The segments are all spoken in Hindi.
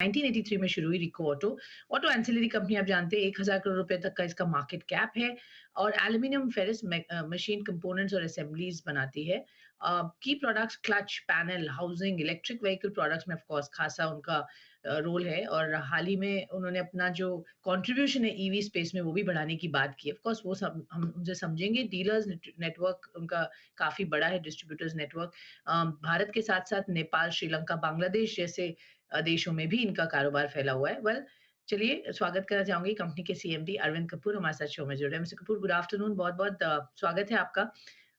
1983 में शुरू हुई रिको ऑटो। ऑटो एंसिलरी कंपनी आप जानते हैं 1000 करोड़ रुपए तक का इसका मार्केट कैप है और एल्यूमीनियम फेरस मशीन कंपोनेंट्स और असेंबलीज बनाती है। की products clutch, panel, housing, electric vehicle products में ऑफ कोर्स खासा उनका रोल है और हाल ही में उन्होंने अपना जो कंट्रीब्यूशन है ईवी स्पेस में वो भी बढ़ाने की बात की है। ऑफ कोर्स वो सब हम उनसे समझेंगे। डीलर्स नेटवर्क उनका काफ़ी बड़ा है, डिस्ट्रीब्यूटर्स नेटवर्क। भारत के साथ-साथ नेपाल, श्रीलंका, बांग्लादेश जैसे देशों में भी इनका कारोबार फैला हुआ है। वेल चलिए स्वागत करना चाहूँगी कंपनी के सीएमडी अरविंद कपूर हमारे साथ शो में जुड़े हैं। मिस्टर कपूर गुड आफ्टरनून, बहुत-बहुत स्वागत है आपका।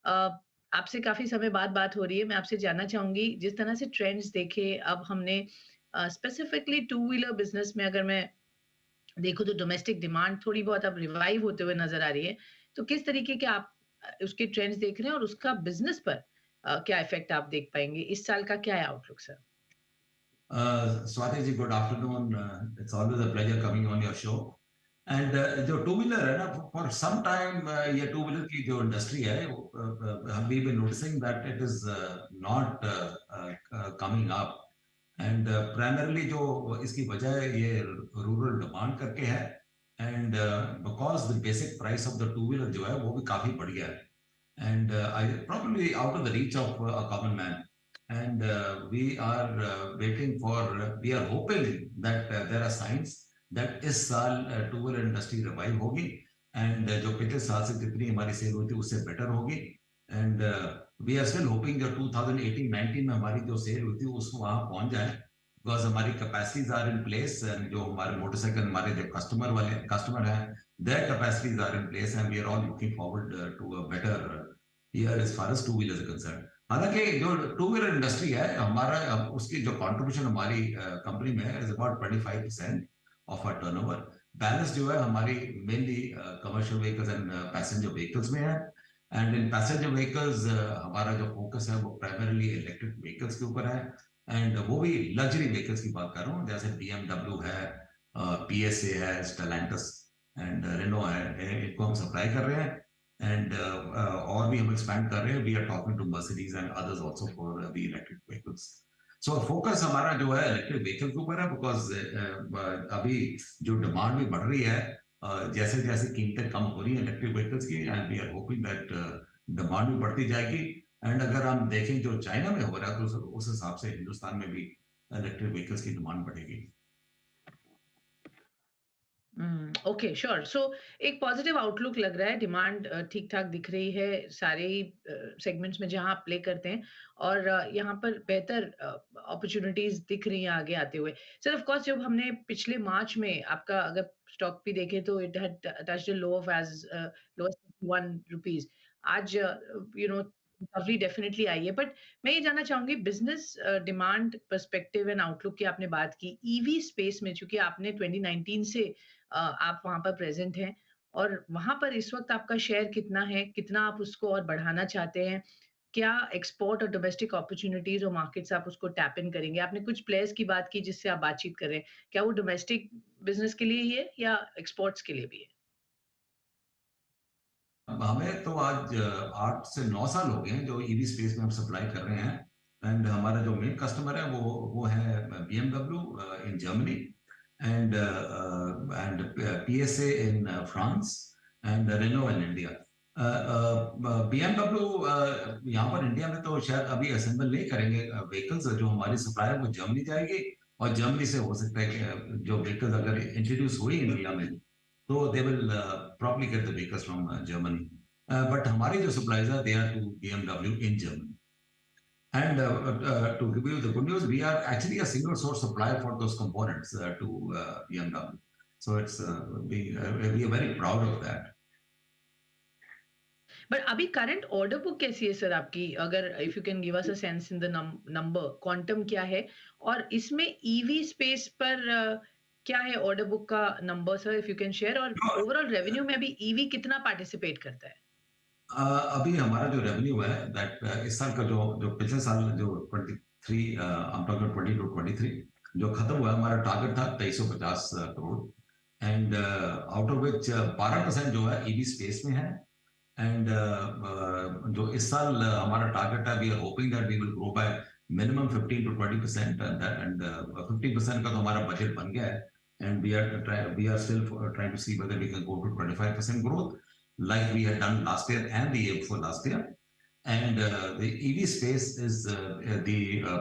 अ, आपसे काफ़ी समय बाद बात हो रही है। मैं आपसे जानना चाहूँगी जिस तरह से ट्रेंड्स देखे अब हमने स्पेसिफिकली टू व्हीलर बिज़नेस में अगर मैं देखूँ तो डोमेस्टिक डिमांड थोड़ी बहुत अब रिवाइव होते हुए नज़र आ रही है। तो किस तरीके के आप उसके ट्रेंड्स देख रहे हैं और उसका बिज़नेस पर क्या इफ़ेक्ट आप देख पाएँगे? इस साल का क्या है outlook sir? Swati ji, good afternoon. It's always a pleasure coming on your show. And जो टू व्हीलर है ना फॉर सम टाइम ये टू व्हीलर की जो इंडस्ट्री है हम we been noticing that it is not coming up and primarily जो इसकी वजह ये रूरल डिमांड करके है and because the basic price of the two wheeler जो है वो भी काफी बढ़ गया है and I probably out of the reach of a common man and we are waiting for we are hoping that there are signs that इस साल टू व्हीलर इंडस्ट्री रिवाइव होगी एंड जो पिछले साल से जितनी हमारी सेल हुई थी उससे बेटर होगी and we are still hoping जो 2018-19 में हमारी जो सेल हुई थी उसको वहां पहुंच जाए बिकॉज हमारी capacities are in place and जो हमारे मोटरसाइकिल हमारे जो कस्टमर हैं their capacities are in place and we are all looking forward to a better year as far as two wheelers are concerned. हालांकि जो टू व्हीलर इंडस्ट्री है हमारा उसकी जो कंट्रीब्यूशन हमारी कंपनी में is about 25% of our turnover. Balance जो है हमारी mainly commercial vehicles and passenger vehicles में है एंड इन पैसेंजर व्हीकल्स हमारा जो फोकस है वो प्राइमरीली इलेक्ट्रिक व्हीकल्स के ऊपर है एंड वो भी लग्जरी व्हीकल्स की बात कर रहा हूँ जैसे BMW है, PSA है, स्टेलेंटस एंड रेनो है, इनको हम सप्लाई कर रहे हैं and और भी हम एक्सपैंड कर रहे हैं we are talking to Mercedes and others also for the electric vehicles so focus हमारा जो है इलेक्ट्रिक व्हीकल के ऊपर है बिकॉज अभी जो डिमांड भी बढ़ रही है जैसे जैसे कीमतें कम हो रही है इलेक्ट्रिक व्हीकल्स की and we are hoping that demand भी बढ़ती जाएगी एंड अगर हम देखें जो चाइना में हो रहा है तो उस हिसाब से हिंदुस्तान में भी इलेक्ट्रिक व्हीकल्स की डिमांड बढ़ेगी। Okay sure. सो एक पॉजिटिव आउटलुक लग रहा है, डिमांड ठीक-ठाक दिख रही है सारे ही सेगमेंट्स में जहाँ आप प्ले करते हैं और यहाँ पर बेहतर अपॉर्च्युनिटीज़ दिख रही हैं आगे आते हुए। सर ऑफ कोर्स जब हमने पिछले मार्च में आपका अगर स्टॉक भी देखें तो it had touched a low of as low as ₹51। आज you know recovery definitely I है बट मैं ये जानना चाहूँगी business demand perspective and outlook की आपने बात की। ईवी स्पेस में चूँकि आपने 2019 से आप वहाँ पर प्रेज़ेंट हैं और वहाँ पर इस वक़्त आपका शेयर कितना है? कितना आप उसको और बढ़ाना चाहते हैं? क्या एक्सपोर्ट और डोमेस्टिक अपॉर्च्युनिटीज़ और मार्केट्स आप उसको टैप इन करेंगे? आपने कुछ प्लेयर्स की बात की जिससे आप बातचीत कर रहे हैं। क्या वो डोमेस्टिक बिज़नेस के लिए ही है या एक्सपोर्ट्स के लिए भी है? हमें तो आज 8 से 9 साल हो गए हैं जो ईवी स्पेस में हम सप्लाई कर रहे हैं एंड हमारा जो मेन कस्टमर है वो है BMW in Germany and PSA in France and Renault in India. BMW यहाँ पर इंडिया में तो शायद अभी असेंबल नहीं करेंगे व्हीकल्स जो हमारी सप्लाई है वो जर्मनी जाएगी और जर्मनी से हो सकता है कि जो व्हीकल्स अगर इंट्रोड्यूस हुई इंडिया में तो they will probably get the vehicles from Germany. But हमारी जो supplies are they are to BMW in Germany. And to give you the good news, we are actually a single source supplier for those components to BMW. So it's we are very proud of that. But अभी करंट ऑर्डर बुक कैसी है सर आपकी? अगर if you can give us a sense in the number quantum क्या है? और इसमें ईवी स्पेस पर क्या है ऑर्डर बुक का number sir if you can share और ओवरऑल रेवेन्यू में अभी ईवी कितना पार्टिसिपेट करता है? अभी हमारा जो रेवेन्यू है दैट इस साल का जो जो पिछले साल जो 23 I'm talking 22-23 जो खत्म हुआ हमारा टारगेट था 2350 crore and out of which 12% जो है ईवी स्पेस में है एंड जो इस साल हमारा टारगेट है we are hoping that we will grow by minimum 15 to 20%, and 15% का तो हमारा budget बन गया है, and we are still trying to see whether we can go to 25% growth like we had done last year and the year before last year. And the EV space is the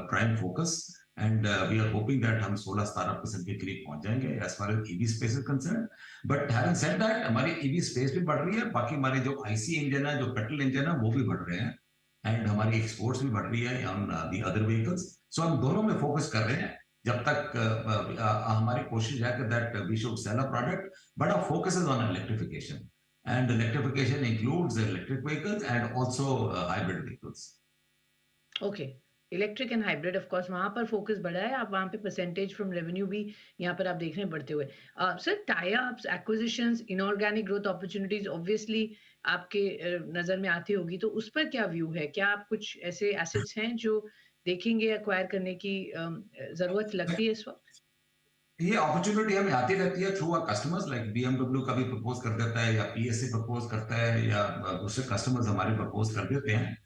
prime focus, and we are hoping that हम 16-17% के करीब पहुंच जाएंगे as far as EV space is concerned. But having said that, हमारी EV space भी बढ़ रही है, बाकी हमारे जो IC इंजन है, जो पेट्रोल इंजन है, वो भी बढ़ रहे हैं, एंड हमारी एक्सपोर्ट्स भी बढ़ रही है ऑन दी अदर व्हीकल्स. सो हम दोनों में फोकस कर रहे हैं. जब तक हमारी कोशिश है कि that we should sell a product, but our focus is on electrification. And electrification includes electric vehicles and also hybrid vehicles. Okay. Electric and hybrid of course वहां पर फोकस बढ़ा है. आप वहां पे परसेंटेज फ्रॉम रेवेन्यू भी यहाँ पर आप देख रहे हैं बढ़ते हुए. Sir, tie ups, acquisitions, inorganic growth opportunities obviously आपके नजर में आती होगी, तो उस पर क्या व्यू है? क्या आप कुछ ऐसे एसेट्स हैं जो देखेंगे एक्वायर करने की जरूरत लगती है इस वक्त? ये अपॉर्चुनिटी हमें आती रहती है through our customers, like BMW कभी प्रपोज कर देता है, या PSA प्रपोज करता है, या दूसरे कस्टमर्स हमारे प्रपोज कर देते हैं.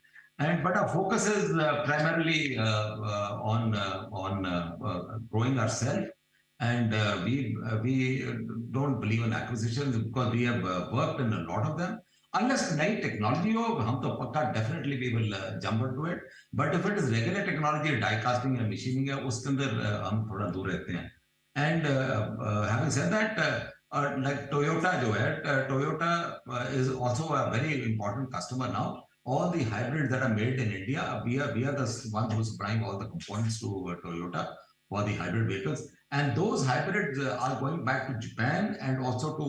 And but our focus is primarily on growing ourselves, and we don't believe in acquisitions because we have worked in a lot of them. Unless नई टेक्नोलॉजी हो, हम तो पक्का definitely we will jump into it. But if it is regular technology, die casting या machining है, उसके अंदर हम थोड़ा दूर रहते हैं. And having said that, like Toyota जो है, Toyota is also a very important customer now. All the hybrids that are made in India, we are the ones who are supplying all the components to Toyota for the hybrid vehicles. And those hybrids are going back to Japan and also to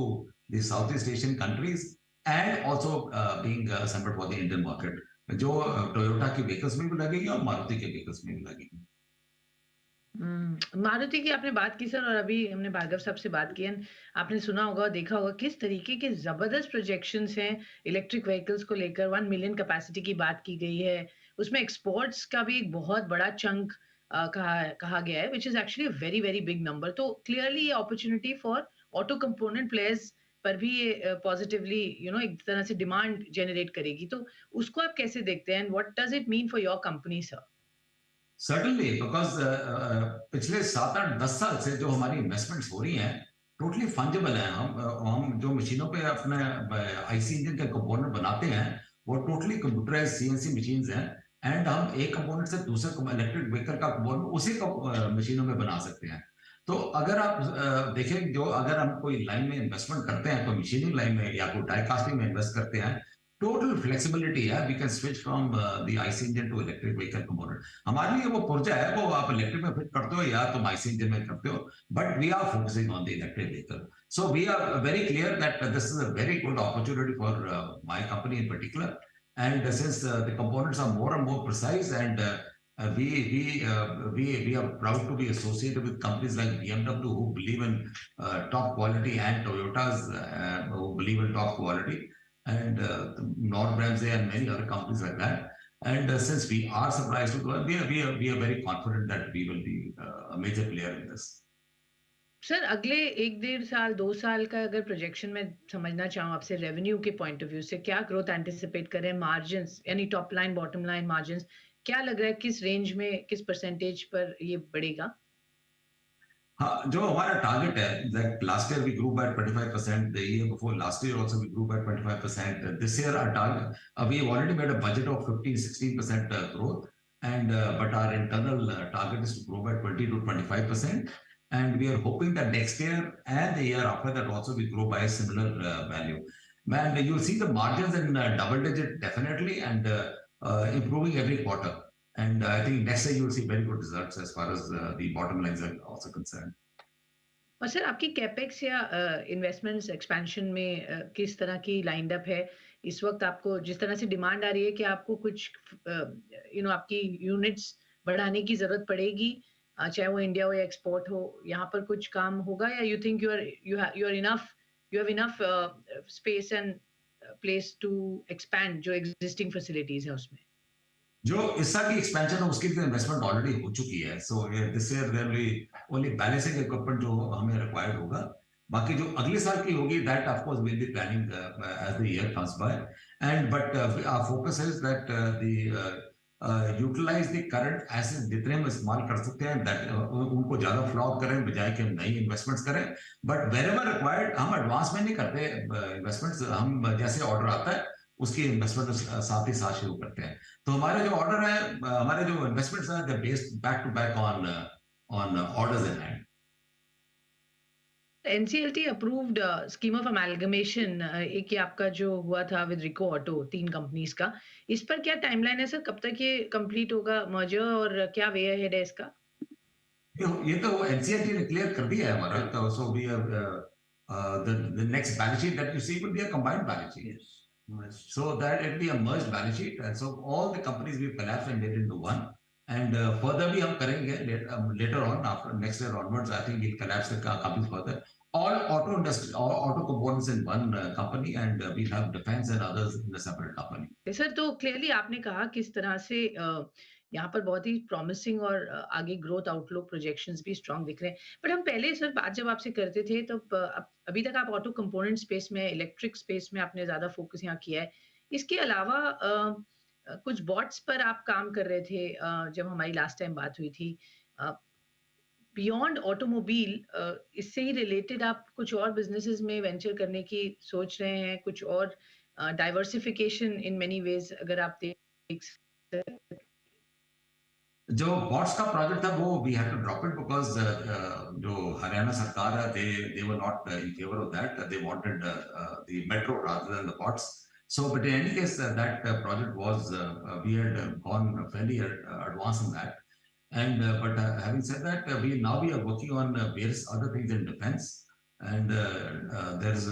the Southeast Asian countries, and also being assembled for the Indian market. जो Toyota के vehicles में भी लगेगी और Maruti के vehicles में भी लगेगी. मारुति की आपने बात की सर, और अभी हमने भार्गव साहब से बात की. आपने सुना होगा, देखा होगा किस तरीके के जबरदस्त प्रोजेक्शंस हैं इलेक्ट्रिक व्हीकल्स को लेकर. 1 मिलियन कैपेसिटी की बात की गई है, उसमें एक्सपोर्ट्स का भी एक बहुत बड़ा चंक कहा गया है, which is actually a very very big number. तो क्लियरली ये opportunity for auto component players पर भी ये पॉजिटिवली एक तरह से डिमांड जनरेट करेगी. तो उसको आप कैसे देखते हैं, what does it mean for your company sir? Certainly, because पिछले 7-8-10 साल से जो हमारी इन्वेस्टमेंट्स हो रही हैं टोटली फंजिबल है. हम जो मशीनों पे अपने IC इंजन के कंपोनेंट बनाते हैं वो टोटली कंप्यूटराइज CNC मशीन्स हैं, एंड हम एक कंपोनेंट से दूसरे इलेक्ट्रिक व्हीकल का कंपोनेंट उसी मशीनों में बना सकते हैं. तो अगर आप देखें, जो अगर हम कोई लाइन में इन्वेस्टमेंट करते हैं, कोई मशीनिंग लाइन में या कोई डाई कास्टिंग में इन्वेस्ट करते हैं, टोटल फ्लेक्सिबिलिटी है. We can switch from the IC engine to electric vehicle component. हमारे लिए वो पुर्जा है, वो आप इलेक्ट्रिक में फिट करते हो या तुम IC इंजन में करते हो, but we are focusing on the electric vehicle. So we are very clear that this is a very good opportunity for my company in particular, and since the components are more and more precise, and we are proud to be associated with companies like BMW who believe in top quality, and Toyotas who believe in top quality, and Knorr-Bremse and many other companies like that. And since we are suppliers to them, we are very confident that we will be a major player in this. Sir, अगले 1-1.5 साल 2 साल का अगर प्रोजेक्शन में समझना चाहूँ आपसे, रेवेन्यू के पॉइंट ऑफ व्यू से क्या ग्रोथ एंटिसिपेट करें, मार्जिन्स यानी top line bottom line margins, क्या लग रहा है किस रेंज में, किस परसेंटेज पर ये बढ़ेगा? हाँ, जो हमारा टारगेट है, like last year we grew by 25%, the year before last year also we grew by 25%. This year our target, we have already made a budget of 15-16% growth, and but our internal target is to grow by 20 to 25%, and we are hoping that next year and the year after that also we grow by a similar value. And you'll see the margins in double digit definitely, and improving every quarter. And I think next year you will see very good results as far as the bottom lines are also concerned. और सर, आपकी कैपेक्स या इन्वेस्टमेंट्स एक्सपेंशन में किस तरह की लाइंड अप है इस वक्त? आपको जिस तरह से डिमांड आ रही है कि आपको कुछ आपकी यूनिट्स बढ़ाने की जरूरत पड़ेगी, चाहे वो इंडिया हो या एक्सपोर्ट हो, यहाँ पर कुछ काम होगा, या you think you have enough space and place to expand जो एग्जिस्टिंग फैसिलिटीज है उसमें? जो इस साल की एक्सपेंशन है उसकी इन्वेस्टमेंट ऑलरेडी हो चुकी है. So this year there will be only balancing equipment जो हमें रिक्वायर्ड होगा. बाकी जो अगले साल की होगी, that of course will be planning as the year comes by. And but our focus is that utilize the current asset जितने हम इस्तेमाल कर सकते हैं, दैट उनको ज्यादा फ्लॉप करें बजाय कि हम नई इन्वेस्टमेंट्स करें। बट वेर एवर रिक्वायर्ड हम एडवांस में नहीं करते इन्वेस्टमेंट्स, हम जैसे ऑर्डर आता है उसकी इन्वेस्टमेंट साथ ही साथ शुरू करते हैं। तो हमारे जो ऑर्डर है, हमारे जो इन्वेस्टमेंट्स हैं, they based back to back on orders in hand. NCLT approved scheme of amalgamation, एक ये आपका जो हुआ था विद रिको ऑटो, 3 कंपनीज का, इस पर क्या टाइमलाइन है सर? कब तक ये कंप्लीट होगा मर्जर और क्या वे अहेड है इसका? ये तो एनसीईआरटी ने क्लियर कर दिया है हमारा, तो so we have the next balance sheet that you see will be a combined balance sheet. Yes. So that it will be a merged balance sheet, and so all the companies we collapsed and made into one. And further भी हम करेंगे later on, after next year onwards, I think we'll collapse the companies further. All auto industry, all auto components in one company, and we'll have defense and others in a separate company. Sir, तो क्लियरली आपने कहा किस तरह से यहाँ पर बहुत ही प्रॉमिसिंग और आगे ग्रोथ आउटलुक प्रोजेक्शंस भी स्ट्रांग दिख रहे हैं। बट हम पहले सर बात जब आपसे करते थे तो अभी तक आप ऑटो कंपोनेंट स्पेस में, इलेक्ट्रिक स्पेस में आपने ज़्यादा फोकस यहाँ किया है। इसके अलावा कुछ बॉट्स पर आप काम कर रहे थे जब हमारी लास्ट टाइम बात हुई थी। बियॉन्ड ऑटोमोबाइल, इससे ही रिलेटेड आप कुछ और बिज़नेसेस में वेंचर करने की सोच रहे हैं? कुछ और डाइवर्सिफिकेशन इन मेनी वेज अगर आप देख सकते? जो बॉट्स का प्रोजेक्ट था वो we had to drop it because जो हरियाणा सरकार है, they were not in favour of that, they wanted the metro rather than the bots. So, but in any case, that project was we had gone fairly advanced on that. And but having said that, we are working on various other things in defense, and there's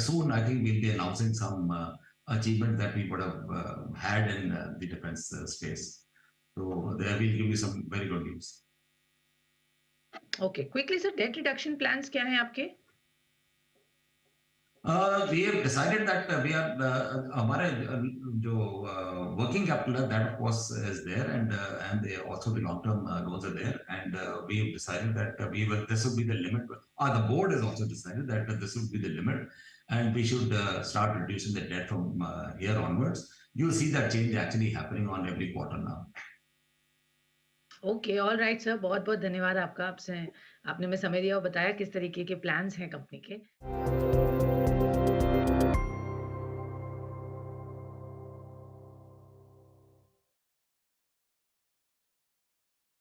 soon I think we'll be announcing some achievements that we would have had in the defense space. So there we'll give you some very good news. Okay, quickly sir, date reduction plans क्या हैं आपके? We have decided that we are हमारे जो working capital है, that of course is there, and they also the long term loans are there, and we have decided that this would be the limit. The board has also decided that this would be the limit, and we should start reducing the debt from here onwards. You'll see that change actually happening on every quarter now. Okay, all right sir, बहुत-बहुत धन्यवाद आपका। आपने हमें समय दिया और बताया किस तरीके के प्लान्स हैं कंपनी के।